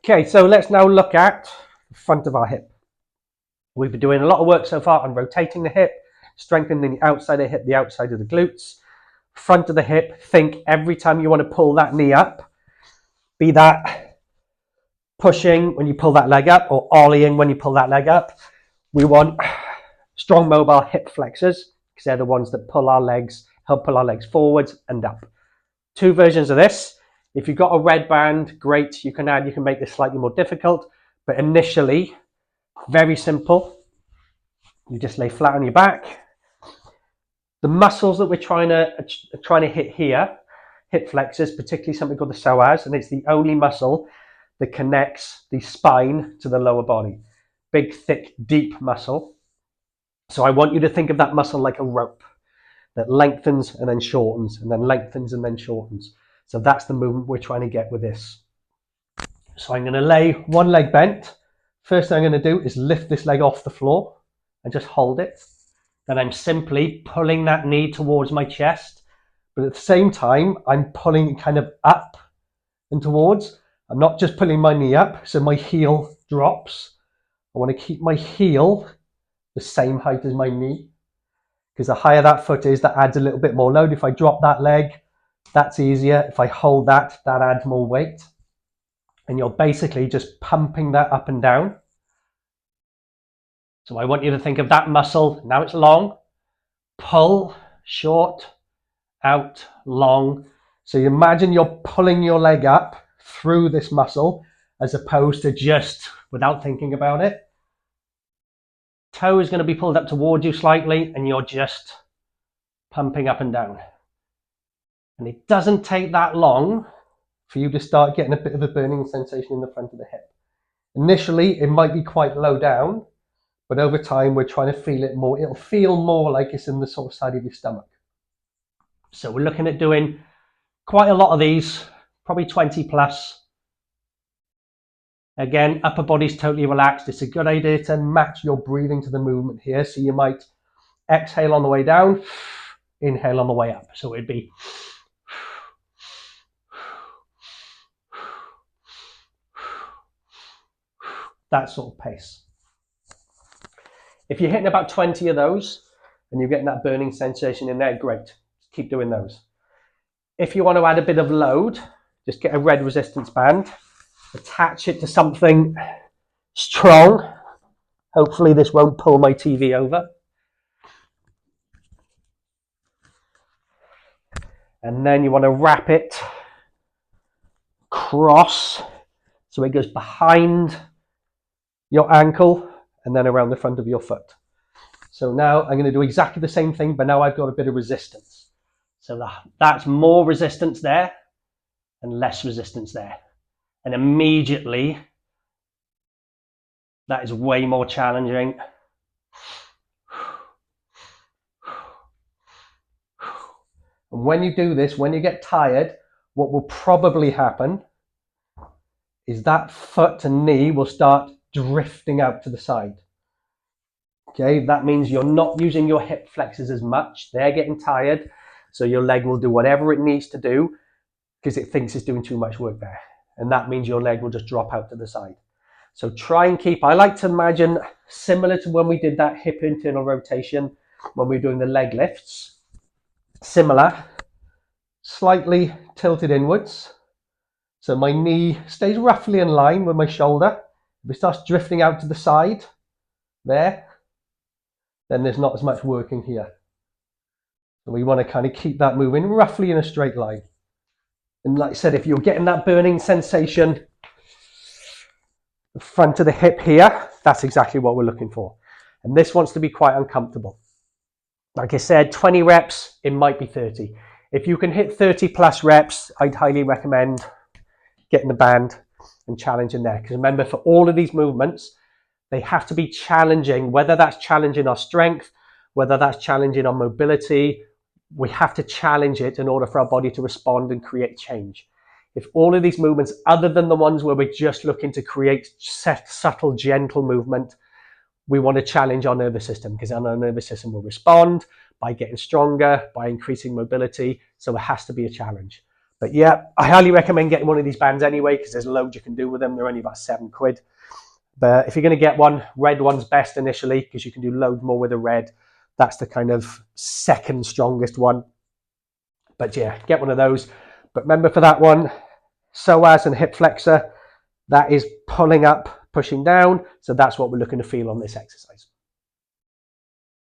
Okay, so let's now look at the front of our hip. We've been doing a lot of work so far on rotating the hip, strengthening the outside of the hip, the outside of the glutes. Front of the hip, think every time you want to pull that knee up, be that pushing when you pull that leg up or ollieing when you pull that leg up. We want strong mobile hip flexors because they're the ones that pull our legs, help pull our legs forwards and up. Two versions of this. If you've got a red band, great, you can make this slightly more difficult, but initially, very simple. You just lay flat on your back. The muscles that we're trying to hit here, hip flexors, particularly something called the psoas, and it's the only muscle that connects the spine to the lower body. Big, thick, deep muscle. So I want you to think of that muscle like a rope that lengthens and then shortens, and then lengthens and then shortens. So that's the movement we're trying to get with this. So I'm going to lay one leg bent. First thing I'm going to do is lift this leg off the floor and just hold it. Then I'm simply pulling that knee towards my chest, but at the same time, I'm pulling it kind of up and towards. I'm not just pulling my knee up, so my heel drops. I want to keep my heel the same height as my knee, because the higher that foot is, that adds a little bit more load. If I drop that leg, that's easier. If I hold that, that adds more weight. And you're basically just pumping that up and down. So I want you to think of that muscle. Now it's long, pull, short, out, long. So you imagine you're pulling your leg up through this muscle as opposed to just without thinking about it. Toe is going to be pulled up towards you slightly and you're just pumping up and down. And it doesn't take that long for you to start getting a bit of a burning sensation in the front of the hip. Initially, it might be quite low down, but over time, we're trying to feel it more. It'll feel more like it's in the sort of side of your stomach. So we're looking at doing quite a lot of these, probably 20 plus. Again, upper body's totally relaxed. It's a good idea to match your breathing to the movement here. So you might exhale on the way down, inhale on the way up. So it'd be that sort of pace. If you're hitting about 20 of those and you're getting that burning sensation in there, great. Keep doing those. If you want to add a bit of load, just get a red resistance band, attach it to something strong. Hopefully this won't pull my TV over. And then you want to wrap it cross so it goes behind your ankle and then around the front of your foot. So now I'm going to do exactly the same thing, but now I've got a bit of resistance. So that's more resistance there and less resistance there. And immediately, that is way more challenging. And when you do this, when you get tired, what will probably happen is that foot and knee will start drifting out to the side. Okay, that means you're not using your hip flexors as much. They're getting tired, so your leg will do whatever it needs to do because it thinks it's doing too much work there. And that means your leg will just drop out to the side. So try and keep, I like to imagine similar to when we did that hip internal rotation, when we were doing the leg lifts, similar, slightly tilted inwards. So my knee stays roughly in line with my shoulder. If it starts drifting out to the side, there, then there's not as much working here. So we want to kind of keep that moving roughly in a straight line. And like I said, if you're getting that burning sensation, the front of the hip here, that's exactly what we're looking for. And this wants to be quite uncomfortable. Like I said, 20 reps, it might be 30. If you can hit 30 plus reps, I'd highly recommend getting the band and challenging there. Because remember, for all of these movements, they have to be challenging, whether that's challenging our strength, whether that's challenging our mobility. We have to challenge it in order for our body to respond and create change. If all of these movements, other than the ones where we're just looking to create subtle, gentle movement, we want to challenge our nervous system, because our nervous system will respond by getting stronger, by increasing mobility. So it has to be a challenge. But yeah, I highly recommend getting one of these bands anyway, because there's loads you can do with them. They're only about £7. But if you're going to get one, red one's best initially, because you can do loads more with a red. That's the kind of second strongest one. But yeah, get one of those. But remember, for that one, psoas and hip flexor, that is pulling up, pushing down. So that's what we're looking to feel on this exercise.